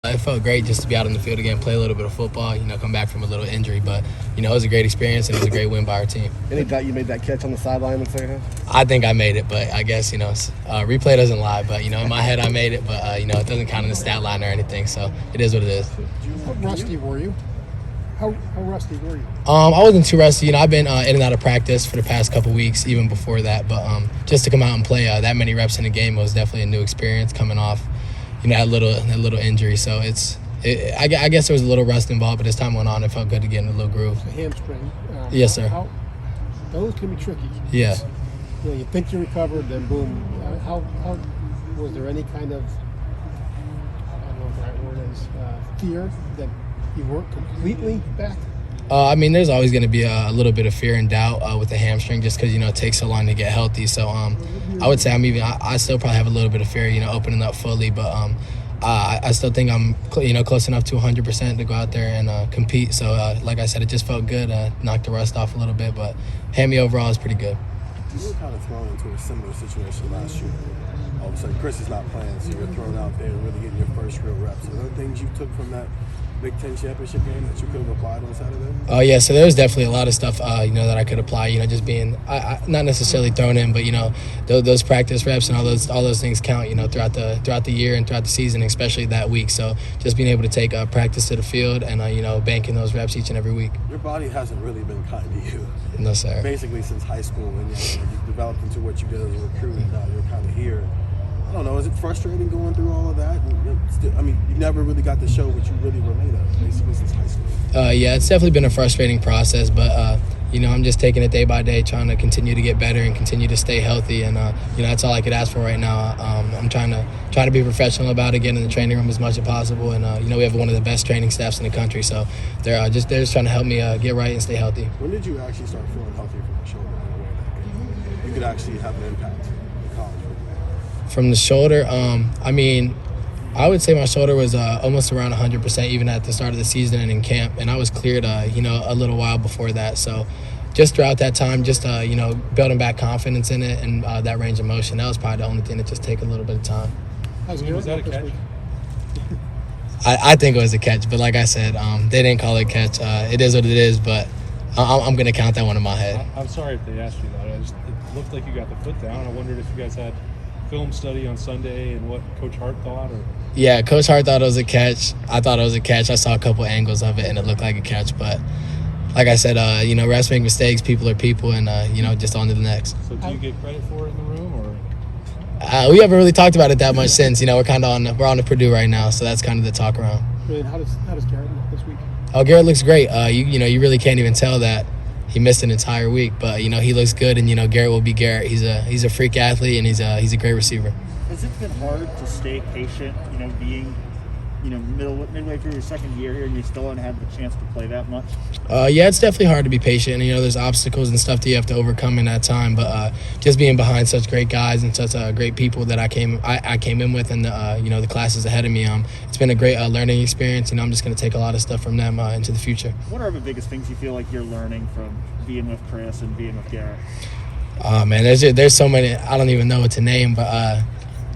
It felt great just to be out on the field again, play a little bit of football, come back from a little injury. But, it was a great experience and it was a great win by our team. Any doubt you made that catch on the sideline in the second half? I think I made it, but I guess, replay doesn't lie. But, in my head I made it, but, it doesn't count in the stat line or anything. So it is what it is. How rusty were you? How rusty were you? I wasn't too rusty. I've been in and out of practice for the past couple weeks, even before that. But just to come out and play that many reps in a game was definitely a new experience coming off, that little injury. So I guess there was a little rust involved, but as time went on, it felt good to get in a little groove. A hamstring. Yes, sir. Those can be tricky. Yeah. You think you recovered, then boom. How was there any kind of, I don't know what the right word is, fear that you weren't completely back? There's always going to be a little bit of fear and doubt with the hamstring just because, it takes so long to get healthy. So I would say I still probably have a little bit of fear, opening up fully, but I still think I'm, close enough to 100% to go out there and compete. So, like I said, it just felt good. Knocked the rust off a little bit, but hammy overall is pretty good. You were kind of thrown into a similar situation last year. All of a sudden, Chris is not playing, so you're thrown out there and really getting your first real reps. Are there things you took from that Big Ten championship game that you could have applied on Saturday? Yeah, so there was definitely a lot of stuff, that I could apply. Just being not necessarily thrown in, but those practice reps and all those things count. Throughout the year and throughout the season, especially that week. So just being able to take practice to the field and banking those reps each and every week. Your body hasn't really been kind to you. No, sir. Basically since high school, and you've developed into what you did as a recruit, and now you're kind of here. I don't know. Is it frustrating going through all of that? You never really got to show what you really were made of, basically since high school. Yeah, it's definitely been a frustrating process, but I'm just taking it day by day, trying to continue to get better and continue to stay healthy, and that's all I could ask for right now. I'm trying to be professional about it, getting in the training room as much as possible, and we have one of the best training staffs in the country, so they're just trying to help me get right and stay healthy. When did you actually start feeling healthy from the shoulder in a way that you could actually have an impact in college? From the shoulder, I would say my shoulder was almost around 100% even at the start of the season and in camp, and I was cleared, a little while before that. So just throughout that time, just, building back confidence in it and that range of motion, that was probably the only thing that just take a little bit of time. Was that a catch? I think it was a catch, but like I said, they didn't call it a catch. It is what it is, but I'm going to count that one in my head. I'm sorry if they asked you that. It looked like you got the foot down. I wondered if you guys had film study on Sunday and what Coach Hart thought? Yeah, Coach Hart thought it was a catch. I thought it was a catch. I saw a couple angles of it, and it looked like a catch. But like I said, refs make mistakes. People are people, and, just on to the next. So do you get credit for it in the room? Or we haven't really talked about it that much since. We're kind of we're on to Purdue right now, so that's kind of the talk around. How does Garrett look this week? Oh, Garrett looks great. You really can't even tell that he missed an entire week, but he looks good, and Garrett will be Garrett. He's a freak athlete, and he's a great receiver. Has it been hard to stay patient, being midway through your second year here and you still haven't had the chance to play that much? Yeah, it's definitely hard to be patient, and there's obstacles and stuff that you have to overcome in that time, but just being behind such great guys and such great people that I came in with, and the classes ahead of me, it's been a great learning experience, and I'm just going to take a lot of stuff from them into the future. What are the biggest things you feel like you're learning from being with Chris and being with Garrett? Man, there's so many, I don't even know what to name, but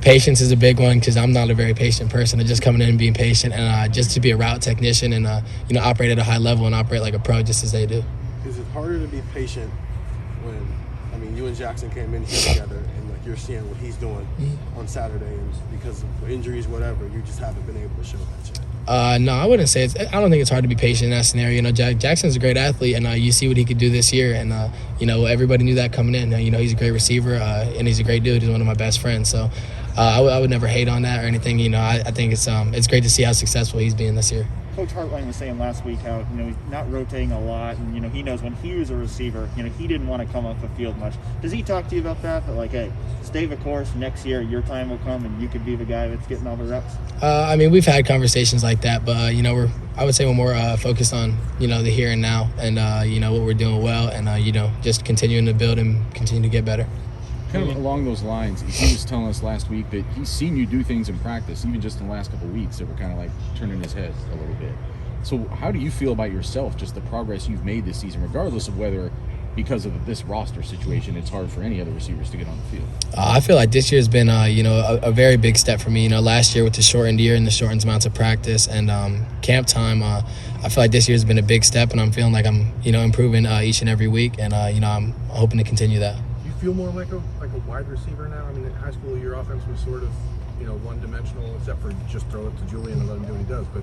patience is a big one because I'm not a very patient person. And just coming in and being patient, and just to be a route technician and operate at a high level and operate like a pro just as they do. Is it harder to be patient when you and Jackson came in here together and you're seeing what he's doing on Saturday, and because of injuries, whatever, you just haven't been able to show that yet? No, I wouldn't say I don't think it's hard to be patient in that scenario. Jackson's a great athlete, and you see what he could do this year, and everybody knew that coming in. He's a great receiver, and he's a great dude. He's one of my best friends, so I would never hate on that or anything. I think it's great to see how successful he's being this year. Coach Hartline was saying last week how he's not rotating a lot, and he knows when he was a receiver, he didn't want to come off the field much. Does he talk to you about that? But hey, stay the course. Next year, your time will come, and you could be the guy that's getting all the reps. We've had conversations like that, but I would say we're more focused on the here and now, and what we're doing well, and just continuing to build and continue to get better. Kind of along those lines, he was telling us last week that he's seen you do things in practice, even just in the last couple of weeks, that were kind of turning his head a little bit. So how do you feel about yourself, just the progress you've made this season, regardless of whether because of this roster situation, it's hard for any other receivers to get on the field. I feel like this year's been, a very big step for me. Last year with the shortened year and the shortened amounts of practice and camp time, I feel like this year's been a big step, and I'm feeling like I'm, improving each and every week, and I'm hoping to continue that. Do you feel more like a wide receiver now? I mean, in high school, your offense was sort of, one-dimensional, except for just throw it to Julian and let him do what he does. But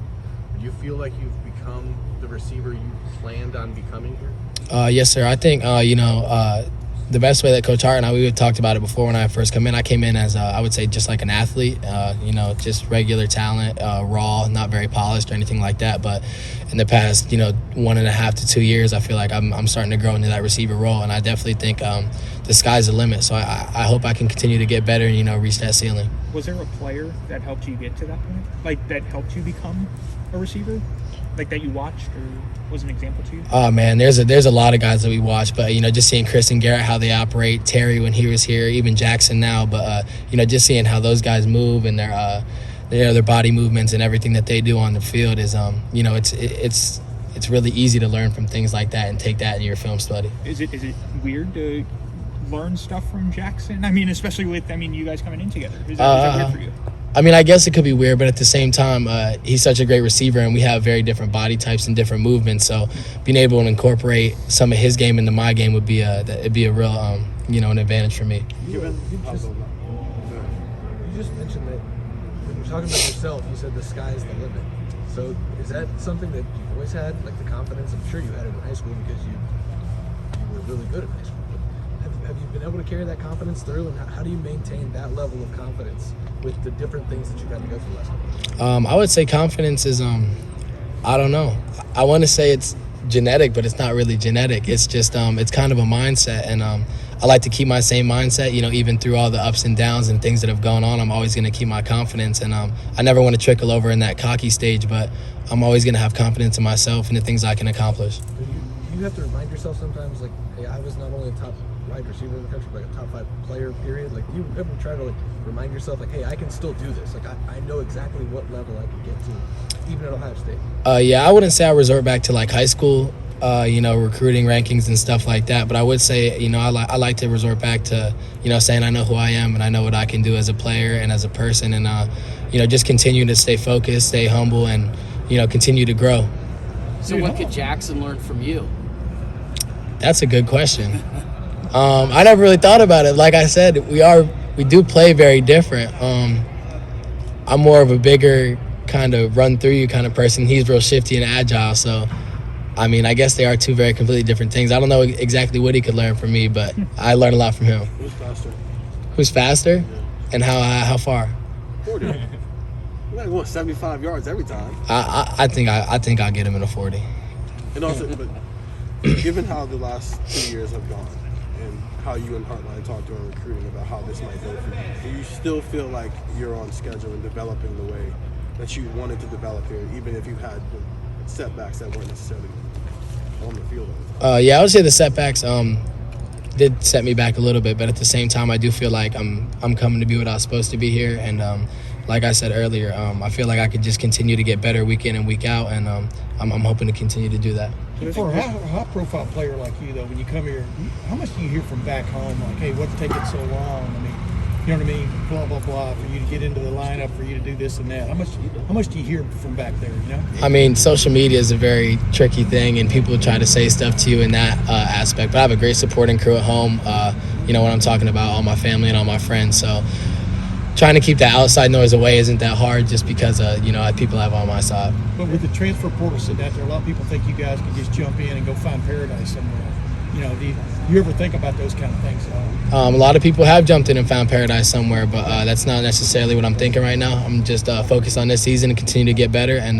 do you feel like you've become the receiver you planned on becoming here? Yes, sir. I think, the best way that Coach Hart and I, we talked about it before when I first come in. I came in as, I would say, just like an athlete, just regular talent, raw, not very polished or anything like that. But in the past, 1.5 to 2 years, I feel like I'm starting to grow into that receiver role. And I definitely think the sky's the limit. So I hope I can continue to get better and, reach that ceiling. Was there a player that helped you get to that point? Like, that helped you become a receiver? Like, that you watched or was an example to you? Oh, man, there's a lot of guys that we watch. But, just seeing Chris and Garrett, how they operate, Terry when he was here, even Jackson now. But, just seeing how those guys move and their body movements and everything that they do on the field is, it's really easy to learn from things like that and take that in your film study. Is it weird to learn stuff from Jackson? I mean, especially with, you guys coming in together. Is that weird for you? I guess it could be weird, but at the same time, he's such a great receiver, and we have very different body types and different movements. So being able to incorporate some of his game into my game would be it'd be a real, an advantage for me. You just mentioned that when you're talking about yourself, you said the sky's the limit. So is that something that you've always had, like the confidence? I'm sure you had it in high school because you were really good in high school. But have you been able to carry that confidence through, and how do you maintain that level of confidence with the different things that you've had to go through last couple? I would say confidence is, I don't know. I want to say it's genetic, but it's not really genetic. It's just, it's kind of a mindset, and I like to keep my same mindset, even through all the ups and downs and things that have gone on. I'm always going to keep my confidence, and I never want to trickle over in that cocky stage, but I'm always going to have confidence in myself and the things I can accomplish. Do you have to remind yourself sometimes, like, hey, I was not only a top wide receiver in the country, but a top 5 player, period? Like, do you ever try to, remind yourself, like, hey, I can still do this? Like, I know exactly what level I can get to, even at Ohio State. Yeah, I wouldn't say I resort back to, high school, recruiting rankings and stuff like that. But I would say, I like to resort back to, saying I know who I am and I know what I can do as a player and as a person, and, just continue to stay focused, stay humble, and, continue to grow. So what could Jackson learn from you? That's a good question. I never really thought about it. Like I said, we do play very different. I'm more of a bigger kind of run through you kind of person. He's real shifty and agile. So, I guess they are two very completely different things. I don't know exactly what he could learn from me, but I learned a lot from him. Who's faster? Who's faster? Yeah. And how far? 40. You're not going 75 yards every time. I think I'll get him in a 40. And also, but given how the last 2 years have gone, and how you and Hartline talked during recruiting about how this might go for you, do you still feel like you're on schedule and developing the way that you wanted to develop here, even if you had setbacks that weren't necessarily on the field all the time? Yeah, I would say the setbacks did set me back a little bit, but at the same time, I do feel like I'm coming to be what I was supposed to be here, and like I said earlier, I feel like I could just continue to get better week in and week out, and I'm hoping to continue to do that. For a high-profile player like you, though, when you come here, how much do you hear from back home? Like, hey, what's taking so long? You know what I mean? Blah, blah, blah, for you to get into the lineup, for you to do this and that. How much do you hear from back there, Social media is a very tricky thing, and people try to say stuff to you in that aspect. But I have a great supporting crew at home, when I'm talking about all my family and all my friends. So trying to keep that outside noise away isn't that hard, just because, people have on my side. But with the transfer portal sitting out there, a lot of people think you guys can just jump in and go find paradise somewhere. Do you ever think about those kind of things? A lot of people have jumped in and found paradise somewhere, but that's not necessarily what I'm thinking right now. I'm just focused on this season and continue to get better, and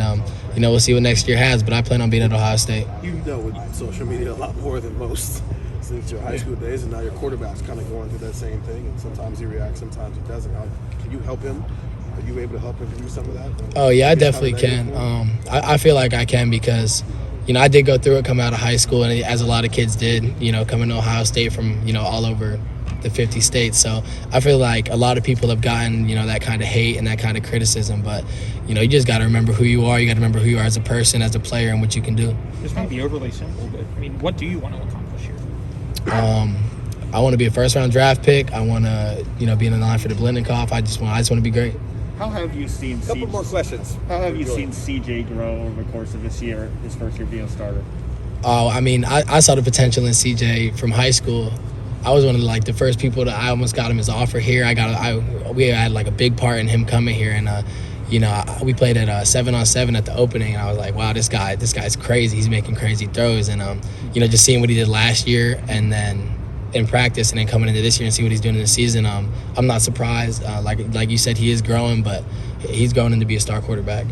we'll see what next year has, but I plan on being at Ohio State. You've dealt with social media a lot more than most since your high school days, and now your quarterback's kind of going through that same thing, and sometimes he reacts, sometimes he doesn't. Can you help him? Are you able to help him through some of that? Oh, yeah, I definitely can. I feel like I can because, I did go through it coming out of high school, and as a lot of kids did, coming to Ohio State from, all over the 50 states. So I feel like a lot of people have gotten, that kind of hate and that kind of criticism. But, you just got to remember who you are. You got to remember who you are as a person, as a player, and what you can do. This might be overly simple, but, what do you want to accomplish here? I want to be a first-round draft pick. I want to, be in the line for the Blitnikoff. I just want to be great. How have you seen Couple more questions. How have you seen CJ grow over the course of this year, his first year being a starter? Oh, I mean, I saw the potential in CJ from high school. I was one of the first people that I almost got him his offer here. We had a big part in him coming here, and we played at 7-on-7 at the opening, and I was like, wow, this guy's crazy. He's making crazy throws, and just seeing what he did last year, and then in practice, and then coming into this year and see what he's doing in the season, I'm not surprised. Like you said, he is growing, but he's growing into be a star quarterback.